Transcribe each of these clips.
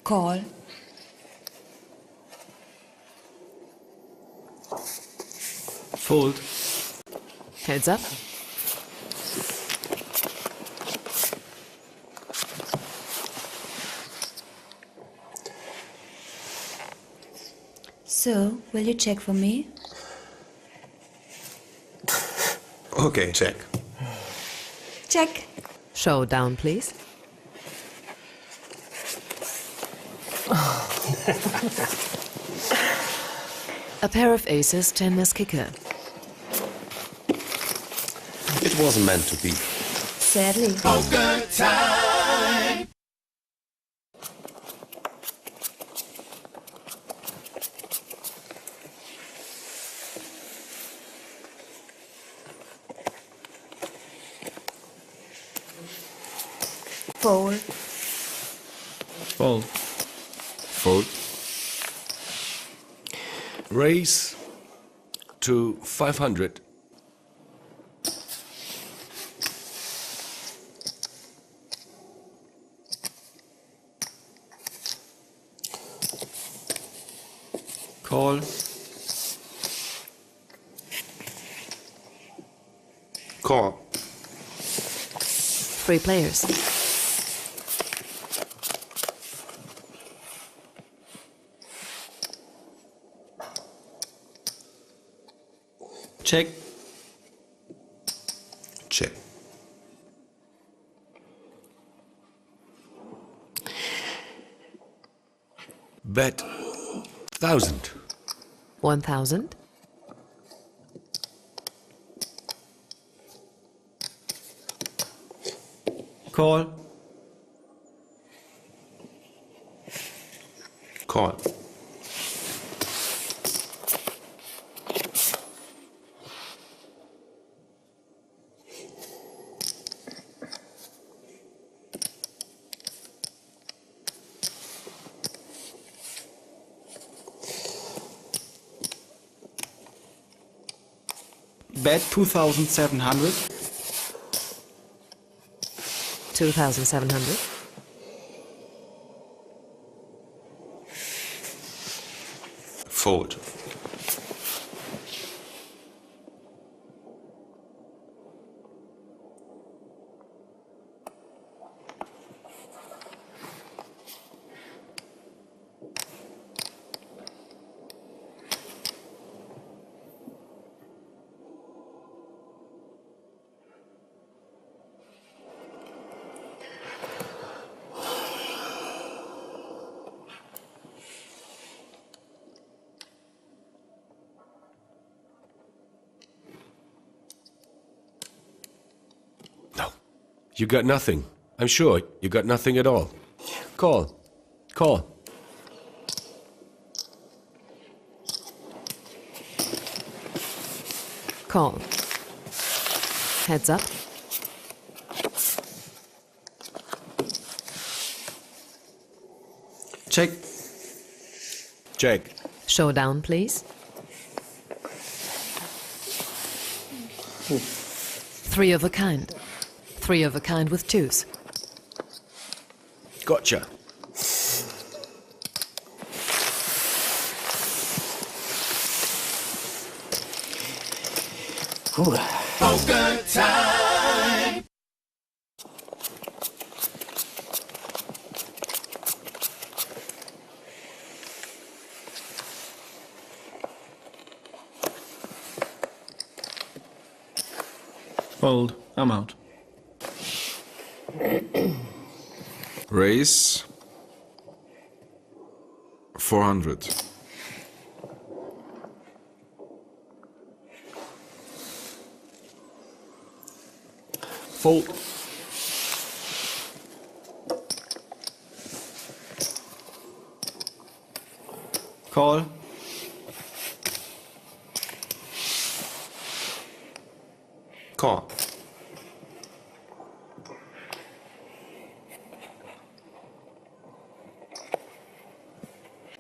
Call. Fold. Heads up. So, will you check for me? Okay, check. Check. Showdown, please. A pair of aces, 10 as kicker. It wasn't meant to be. Sadly. Poker time! Fold. Fold. Fold. Raise to 500. Call. Call. 3 players. Check. Check. Bet 1,000. 1,000. Call. Call. Bet 2,700. 2,700. Fold. No. You got nothing. I'm sure you got nothing at all. Call. Call. Call. Heads up. Check. Check. Showdown, please. 3 of a kind. 3 of a kind with 2s. Gotcha. Poker time! Fold. I'm out. Raise 400. Fold. Call. Call.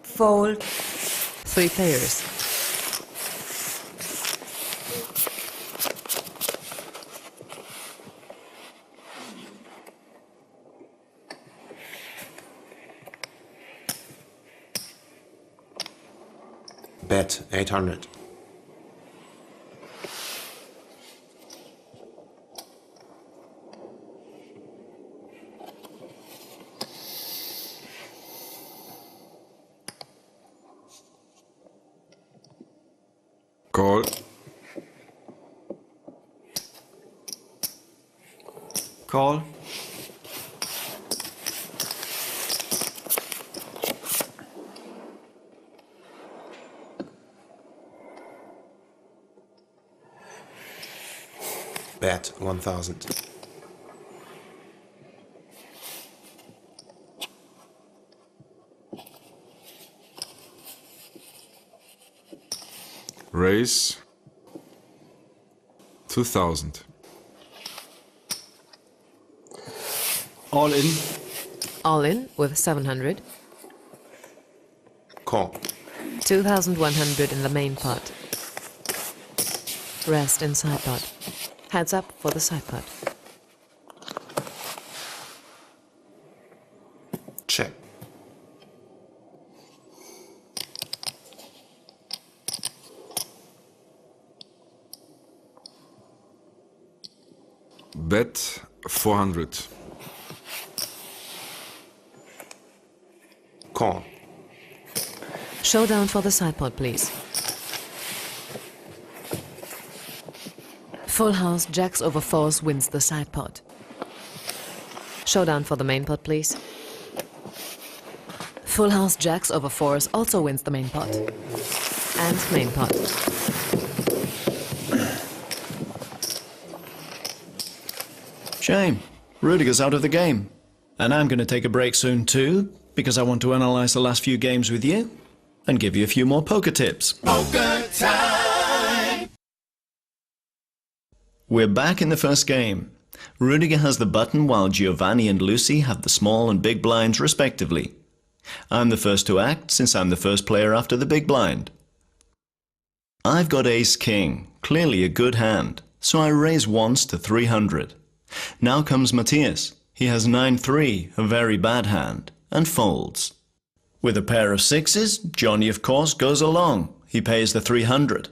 Fold. 3 players. Bet 800. Call. Call. Bet 1000. Raise 2000. All in. All in with 700. Call. 2,100 in the main pot. Rest in side pot. Heads up for the side pot. Check. Bet 400. Call. Showdown for the side pot, please. Full house, jacks over fours wins the side pot. Showdown for the main pot, please. Full house, jacks over fours also wins the main pot. And main pot. Shame. Rudiger's out of the game. And I'm going to take a break soon too, because I want to analyze the last few games with you and give you a few more poker tips. Poker time. We're back in the first game. Rudiger has the button while Giovanni and Lucy have the small and big blinds respectively. I'm the first to act since I'm the first player after the big blind. I've got ace-king, clearly a good hand, so I raise once to 300. Now comes Matthias. He has 9-3, a very bad hand, and folds. With a pair of sixes, Johnny of course goes along. He pays the 300.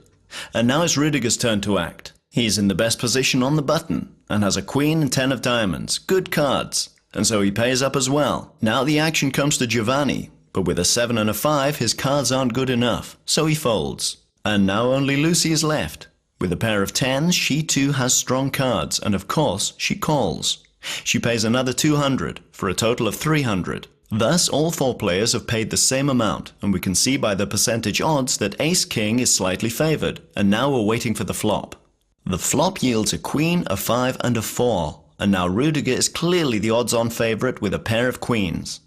And now it's Rudiger's turn to act. He's in the best position on the button and has a queen and 10 of diamonds, good cards, and so he pays up as well. Now the action comes to Giovanni, but with a 7 and a 5 his cards aren't good enough, so he folds. And now only Lucy is left. With a pair of 10s she too has strong cards and of course she calls. She pays another 200 for a total of 300. Thus all four players have paid the same amount, and we can see by the percentage odds that ace-king is slightly favoured, and now we're waiting for the flop. The flop yields a queen, a 5 and a 4, and now Rudiger is clearly the odds-on favourite with a pair of queens.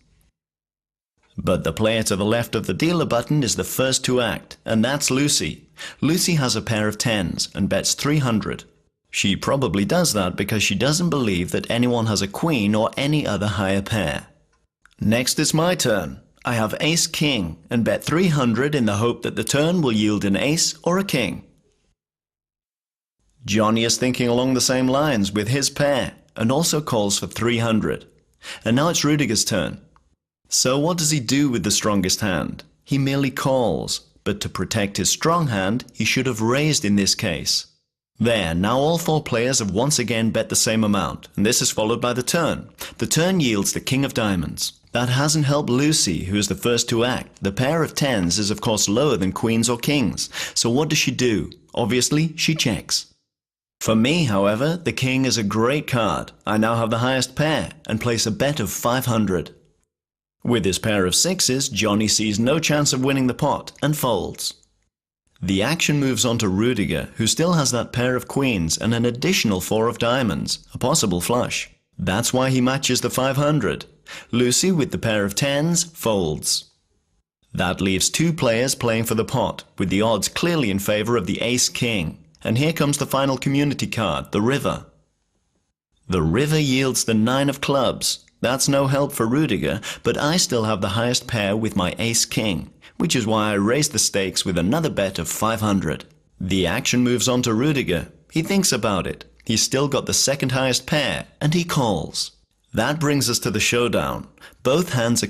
But the player to the left of the dealer button is the first to act, and that's Lucy. Lucy has a pair of 10s and bets 300. She probably does that because she doesn't believe that anyone has a queen or any other higher pair. Next it's my turn. I have ace-king and bet 300 in the hope that the turn will yield an ace or a king. Johnny is thinking along the same lines with his pair and also calls for 300. And now it's Rudiger's turn. So what does he do with the strongest hand? He merely calls, but to protect his strong hand, he should have raised in this case. There, now all four players have once again bet the same amount, and this is followed by the turn. The turn yields the king of diamonds. That hasn't helped Lucy, who is the first to act. The pair of 10s is of course lower than queens or kings, so what does she do? Obviously, she checks. For me, however, the king is a great card. I now have the highest pair and place a bet of 500. With his pair of sixes, Johnny sees no chance of winning the pot and folds. The action moves on to Rudiger, who still has that pair of queens and an additional 4 of diamonds, a possible flush. That's why he matches the 500. Lucy, with the pair of 10s, folds. That leaves two players playing for the pot, with the odds clearly in favour of the ace-king. And here comes the final community card, the river. The river yields the 9 of clubs. That's no help for Rudiger, but I still have the highest pair with my ace-king, which is why I raised the stakes with another bet of 500. The action moves on to Rudiger. He thinks about it. He's still got the second highest pair, and he calls. That brings us to the showdown. Both hands are